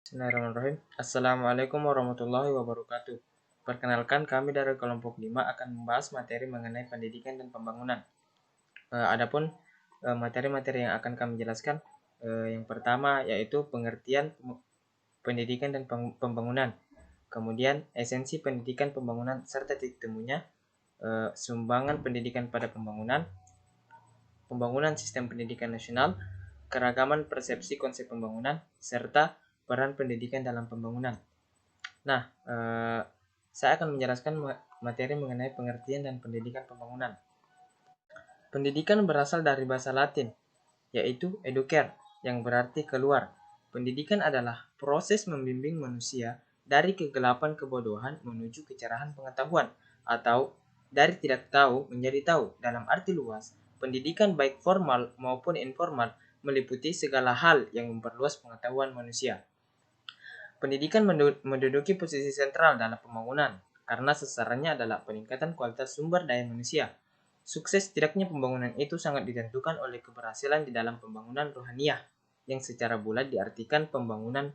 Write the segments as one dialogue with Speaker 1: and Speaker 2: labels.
Speaker 1: Bismillahirrahmanirrahim. Assalamualaikum warahmatullahi wabarakatuh. Perkenalkan, kami dari kelompok 5 akan membahas materi mengenai pendidikan dan pembangunan. Adapun materi-materi yang akan kami jelaskan, yang pertama yaitu pengertian pendidikan dan pembangunan. Kemudian esensi pendidikan pembangunan serta titik temunya, sumbangan pendidikan pada pembangunan, pembangunan sistem pendidikan nasional, keragaman persepsi konsep pembangunan, serta peran pendidikan dalam pembangunan. Nah, saya akan menjelaskan materi mengenai pengertian dan pendidikan pembangunan. Pendidikan berasal dari bahasa Latin, yaitu educare, yang berarti keluar. Pendidikan adalah proses membimbing manusia dari kegelapan kebodohan menuju kecerahan pengetahuan, atau dari tidak tahu menjadi tahu. Dalam arti luas, pendidikan baik formal maupun informal meliputi segala hal yang memperluas pengetahuan manusia. Pendidikan menduduki posisi sentral dalam pembangunan, karena sasarannya adalah peningkatan kualitas sumber daya manusia. Sukses tidaknya pembangunan itu sangat ditentukan oleh keberhasilan di dalam pembangunan rohaniah, yang secara bulat diartikan pembangunan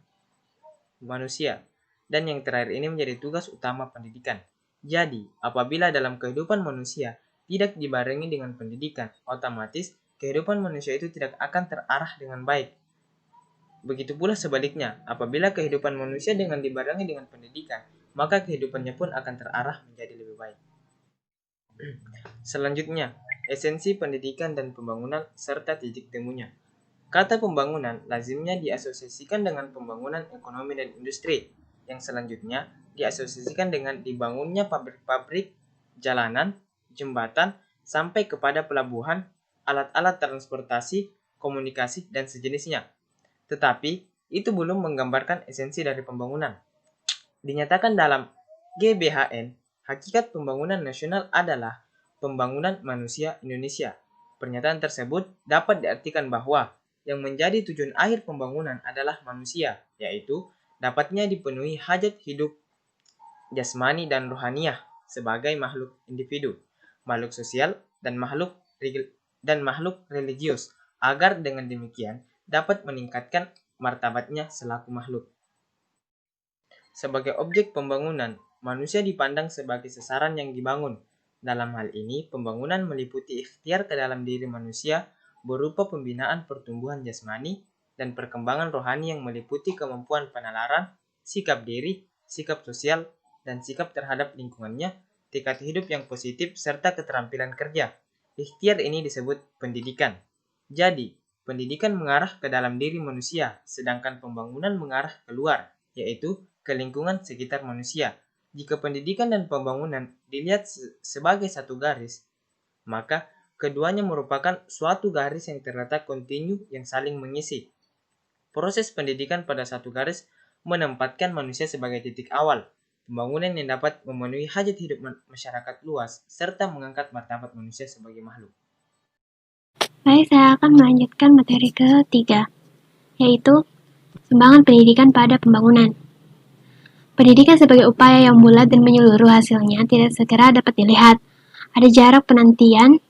Speaker 1: manusia. Dan yang terakhir ini menjadi tugas utama pendidikan. Jadi, apabila dalam kehidupan manusia tidak dibarengi dengan pendidikan, otomatis kehidupan manusia itu tidak akan terarah dengan baik. Begitu pula sebaliknya, apabila kehidupan manusia dengan dibarengi dengan pendidikan, maka kehidupannya pun akan terarah menjadi lebih baik. Selanjutnya, esensi pendidikan dan pembangunan serta titik temunya. Kata pembangunan lazimnya diasosiasikan dengan pembangunan ekonomi dan industri, yang selanjutnya diasosiasikan dengan dibangunnya pabrik-pabrik, jalanan, jembatan, sampai kepada pelabuhan, alat-alat transportasi, komunikasi, dan sejenisnya. Tetapi, itu belum menggambarkan esensi dari pembangunan. Dinyatakan dalam GBHN, hakikat pembangunan nasional adalah pembangunan manusia Indonesia. Pernyataan tersebut dapat diartikan bahwa yang menjadi tujuan akhir pembangunan adalah manusia, yaitu dapatnya dipenuhi hajat hidup jasmani dan rohaniah sebagai makhluk individu, makhluk sosial, dan makhluk religius, agar dengan demikian dapat meningkatkan martabatnya selaku makhluk. Sebagai objek pembangunan, manusia dipandang sebagai sasaran yang dibangun. Dalam hal ini, pembangunan meliputi ikhtiar ke dalam diri manusia berupa pembinaan pertumbuhan jasmani dan perkembangan rohani yang meliputi kemampuan penalaran, sikap diri, sikap sosial, dan sikap terhadap lingkungannya, tingkat hidup yang positif, serta keterampilan kerja. Ikhtiar ini disebut pendidikan. Jadi, pendidikan mengarah ke dalam diri manusia, sedangkan pembangunan mengarah keluar, yaitu ke lingkungan sekitar manusia. Jika pendidikan dan pembangunan dilihat sebagai satu garis, maka keduanya merupakan suatu garis yang terletak kontinu yang saling mengisi. Proses pendidikan pada satu garis menempatkan manusia sebagai titik awal, pembangunan yang dapat memenuhi hajat hidup masyarakat luas, serta mengangkat martabat manusia sebagai makhluk.
Speaker 2: Baik, saya akan melanjutkan materi ketiga, yaitu sumbangan pendidikan pada pembangunan. Pendidikan sebagai upaya yang bulat dan menyeluruh hasilnya tidak segera dapat dilihat. Ada jarak penantian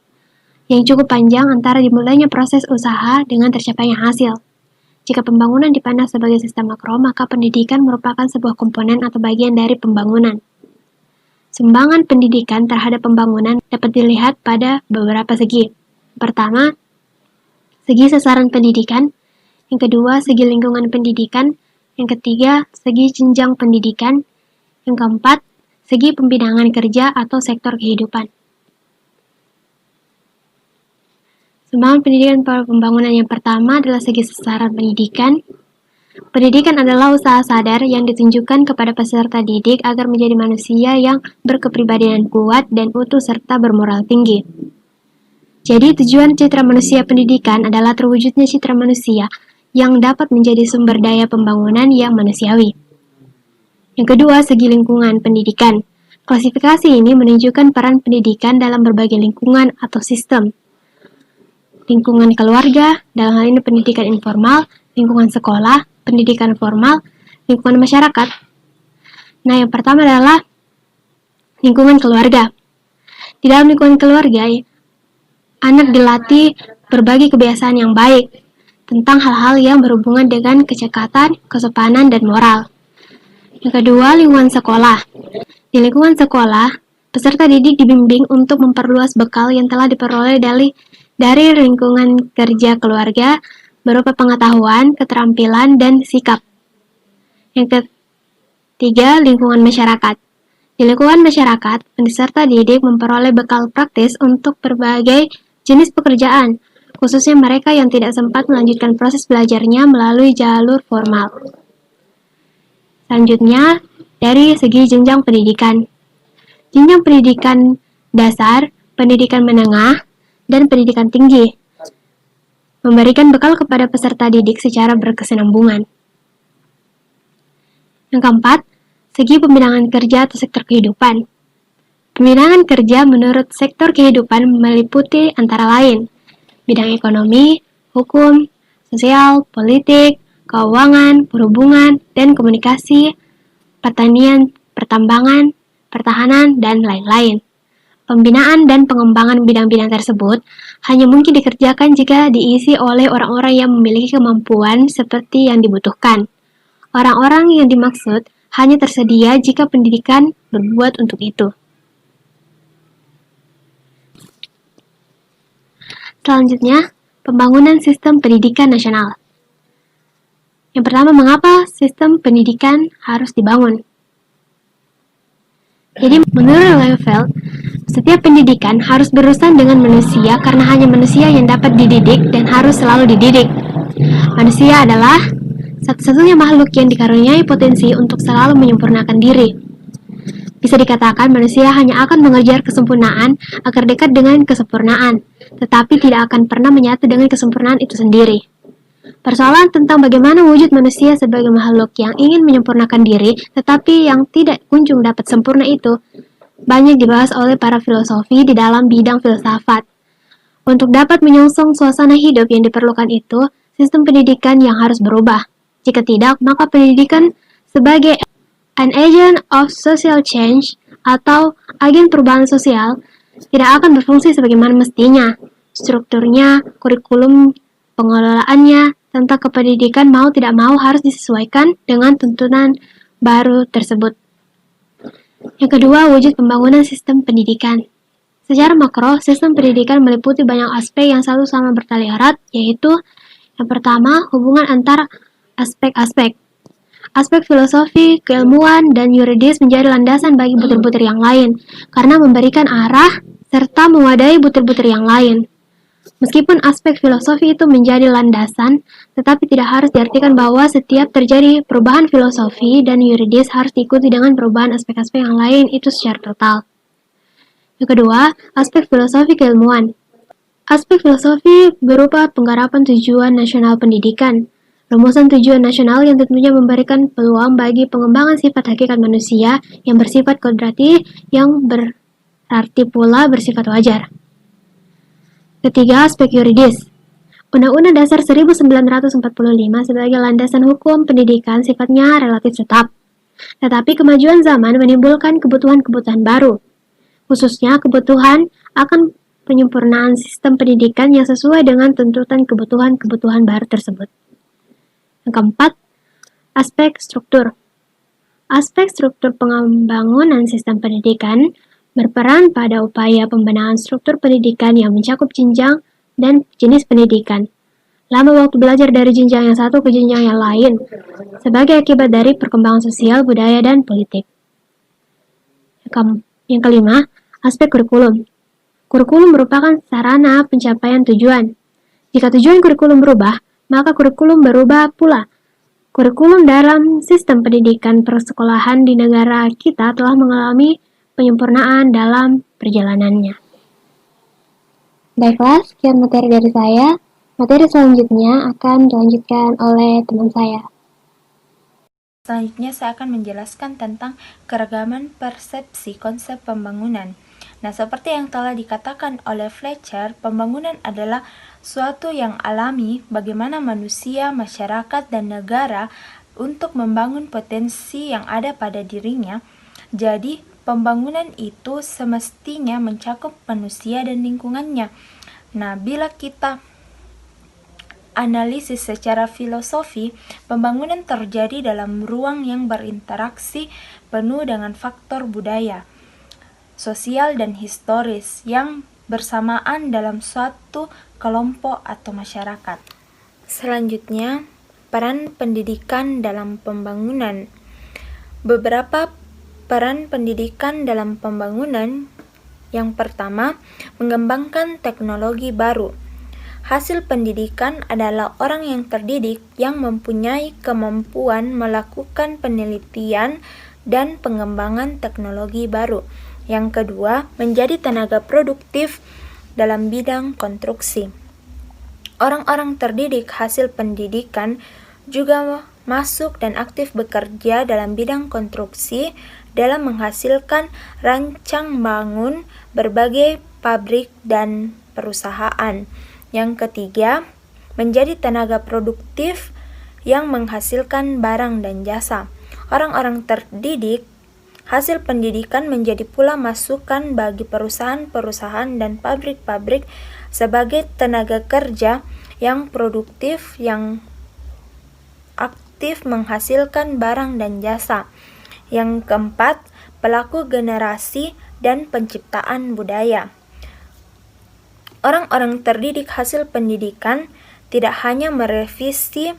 Speaker 2: yang cukup panjang antara dimulainya proses usaha dengan tercapainya hasil. Jika pembangunan dipandang sebagai sistem makro, maka pendidikan merupakan sebuah komponen atau bagian dari pembangunan. Sumbangan pendidikan terhadap pembangunan dapat dilihat pada beberapa segi. Pertama, segi sasaran pendidikan. Yang kedua, segi lingkungan pendidikan. Yang ketiga, segi jenjang pendidikan. Yang keempat, segi pembinaan kerja atau sektor kehidupan. Sumbangan pendidikan pada pembangunan yang pertama adalah segi sasaran pendidikan. Pendidikan adalah usaha sadar yang ditunjukkan kepada peserta didik agar menjadi manusia yang berkepribadian kuat dan utuh serta bermoral tinggi. Jadi tujuan citra manusia pendidikan adalah terwujudnya citra manusia yang dapat menjadi sumber daya pembangunan yang manusiawi. Yang kedua, segi lingkungan pendidikan. Klasifikasi ini menunjukkan peran pendidikan dalam berbagai lingkungan atau sistem. Lingkungan keluarga, dalam hal ini pendidikan informal, lingkungan sekolah, pendidikan formal, lingkungan masyarakat. Nah, yang pertama adalah lingkungan keluarga. Di dalam lingkungan keluarga, anak dilatih berbagi kebiasaan yang baik, tentang hal-hal yang berhubungan dengan kecekatan, kesopanan, dan moral. Yang kedua, lingkungan sekolah. Di lingkungan sekolah, peserta didik dibimbing untuk memperluas bekal yang telah diperoleh dari lingkungan kerja keluarga berupa pengetahuan, keterampilan, dan sikap. Yang ketiga, lingkungan masyarakat. Di lingkungan masyarakat, peserta didik memperoleh bekal praktis untuk berbagai jenis pekerjaan, khususnya mereka yang tidak sempat melanjutkan proses belajarnya melalui jalur formal. Selanjutnya, dari segi jenjang pendidikan. Jenjang pendidikan dasar, pendidikan menengah, dan pendidikan tinggi memberikan bekal kepada peserta didik secara berkesinambungan. Yang keempat, segi pembinaan kerja atau sektor kehidupan. Pembinaan kerja menurut sektor kehidupan meliputi antara lain bidang ekonomi, hukum, sosial, politik, keuangan, perhubungan, dan komunikasi, pertanian, pertambangan, pertahanan, dan lain-lain. Pembinaan dan pengembangan bidang-bidang tersebut hanya mungkin dikerjakan jika diisi oleh orang-orang yang memiliki kemampuan seperti yang dibutuhkan. Orang-orang yang dimaksud hanya tersedia jika pendidikan berbuat untuk itu. Selanjutnya, pembangunan sistem pendidikan nasional. Yang pertama, mengapa sistem pendidikan harus dibangun? Jadi, menurut Leopold, setiap pendidikan harus berurusan dengan manusia karena hanya manusia yang dapat dididik dan harus selalu dididik. Manusia adalah satu-satunya makhluk yang dikaruniai potensi untuk selalu menyempurnakan diri. Bisa dikatakan manusia hanya akan mengejar kesempurnaan agar dekat dengan kesempurnaan, tetapi tidak akan pernah menyatu dengan kesempurnaan itu sendiri. Persoalan tentang bagaimana wujud manusia sebagai makhluk yang ingin menyempurnakan diri, tetapi yang tidak kunjung dapat sempurna itu, banyak dibahas oleh para filosofi di dalam bidang filsafat. Untuk dapat menyongsong suasana hidup yang diperlukan itu, sistem pendidikan yang harus berubah. Jika tidak, maka pendidikan sebagai an agent of social change atau agen perubahan sosial tidak akan berfungsi sebagaimana mestinya. Strukturnya, kurikulum, pengelolaannya, tentang kependidikan mau tidak mau harus disesuaikan dengan tuntunan baru tersebut. Yang kedua, wujud pembangunan sistem pendidikan. Secara makro, sistem pendidikan meliputi banyak aspek yang selalu sama bertali erat, yaitu yang pertama, hubungan antar aspek-aspek. Aspek filosofi, keilmuan, dan yuridis menjadi landasan bagi butir-butir yang lain, karena memberikan arah serta mewadai butir-butir yang lain. Meskipun aspek filosofi itu menjadi landasan, tetapi tidak harus diartikan bahwa setiap terjadi perubahan filosofi dan yuridis harus diikuti dengan perubahan aspek-aspek yang lain itu secara total. Yang kedua, aspek filosofi keilmuan. Aspek filosofi berupa penggarapan tujuan nasional pendidikan, rumusan tujuan nasional yang tentunya memberikan peluang bagi pengembangan sifat hakikat manusia yang bersifat kodrati yang berarti pula bersifat wajar. Ketiga, aspek yuridis. Undang-Undang Dasar 1945 sebagai landasan hukum pendidikan sifatnya relatif tetap. Tetapi kemajuan zaman menimbulkan kebutuhan-kebutuhan baru, khususnya kebutuhan akan penyempurnaan sistem pendidikan yang sesuai dengan tuntutan kebutuhan-kebutuhan baru tersebut. Yang keempat, aspek struktur. Aspek struktur pembangunan sistem pendidikan berperan pada upaya pembenahan struktur pendidikan yang mencakup jenjang dan jenis pendidikan. Lama waktu belajar dari jenjang yang satu ke jenjang yang lain, sebagai akibat dari perkembangan sosial, budaya, dan politik. Yang kelima, aspek kurikulum. Kurikulum merupakan sarana pencapaian tujuan. Jika tujuan kurikulum berubah, maka kurikulum berubah pula. Kurikulum dalam sistem pendidikan persekolahan di negara kita telah mengalami penyempurnaan dalam perjalanannya. Baiklah, sekian materi dari saya. Materi selanjutnya akan dilanjutkan oleh teman saya.
Speaker 3: Selanjutnya saya akan menjelaskan tentang keragaman persepsi konsep pembangunan. Nah, seperti yang telah dikatakan oleh Fletcher, pembangunan adalah suatu yang alami bagaimana manusia, masyarakat, dan negara untuk membangun potensi yang ada pada dirinya. Jadi, pembangunan itu semestinya mencakup manusia dan lingkungannya. Nah, bila kita analisis secara filosofi, pembangunan terjadi dalam ruang yang berinteraksi penuh dengan faktor budaya, sosial, dan historis yang bersamaan dalam suatu kelompok atau masyarakat. Selanjutnya, peran pendidikan dalam pembangunan. Beberapa peran pendidikan dalam pembangunan. Yang pertama, mengembangkan teknologi baru. Hasil pendidikan adalah orang yang terdidik yang mempunyai kemampuan melakukan penelitian dan pengembangan teknologi baru. Yang kedua, menjadi tenaga produktif dalam bidang konstruksi. Orang-orang terdidik hasil pendidikan juga masuk dan aktif bekerja dalam bidang konstruksi dalam menghasilkan rancang bangun berbagai pabrik dan perusahaan. Yang ketiga, menjadi tenaga produktif yang menghasilkan barang dan jasa. Orang-orang terdidik hasil pendidikan menjadi pula masukan bagi perusahaan-perusahaan dan pabrik-pabrik sebagai tenaga kerja yang produktif, yang aktif menghasilkan barang dan jasa. Yang keempat, pelaku generasi dan penciptaan budaya. Orang-orang terdidik hasil pendidikan tidak hanya merevisi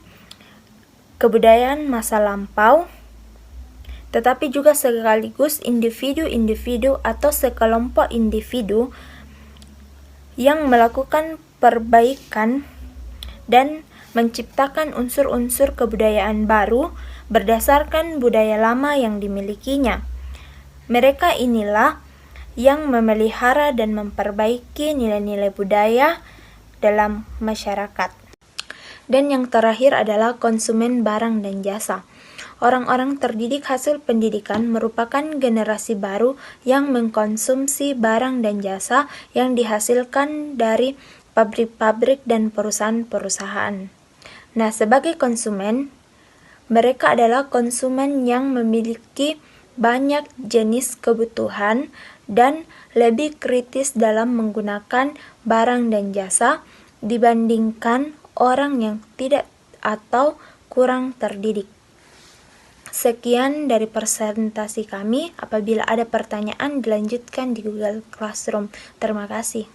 Speaker 3: kebudayaan masa lampau, tetapi juga sekaligus individu-individu atau sekelompok individu yang melakukan perbaikan dan menciptakan unsur-unsur kebudayaan baru berdasarkan budaya lama yang dimilikinya. Mereka inilah yang memelihara dan memperbaiki nilai-nilai budaya dalam masyarakat. Dan yang terakhir adalah konsumen barang dan jasa. Orang-orang terdidik hasil pendidikan merupakan generasi baru yang mengkonsumsi barang dan jasa yang dihasilkan dari pabrik-pabrik dan perusahaan-perusahaan. Nah, sebagai konsumen, mereka adalah konsumen yang memiliki banyak jenis kebutuhan dan lebih kritis dalam menggunakan barang dan jasa dibandingkan orang yang tidak atau kurang terdidik. Sekian dari presentasi kami. Apabila ada pertanyaan, dilanjutkan di Google Classroom. Terima kasih.